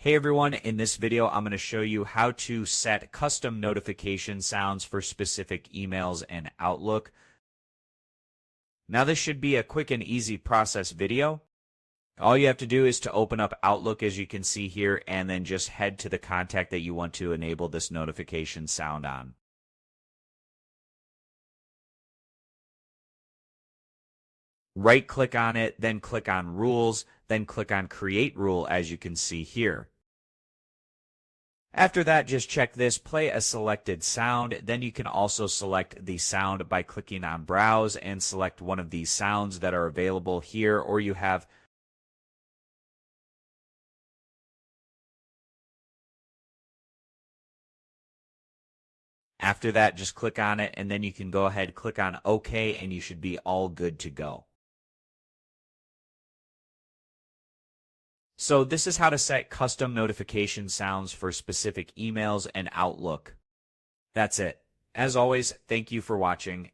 Hey everyone, in this video I'm going to show you how to set custom notification sounds for specific emails in Outlook. Now this should be a quick and easy process video. All you have to do is to open up Outlook as you can see here and then just head to the contact that you want to enable this notification sound on. Right click on it, then click on Rules, then click on Create Rule as you can see here. After that, just check this, play a selected sound. Then you can also select the sound by clicking on Browse and select one of these sounds that are available here, or you have After that, just click on it, and then you can go ahead, click on OK, and you should be all good to go. So this is how to set custom notification sounds for specific emails and Outlook. That's it. As always, thank you for watching.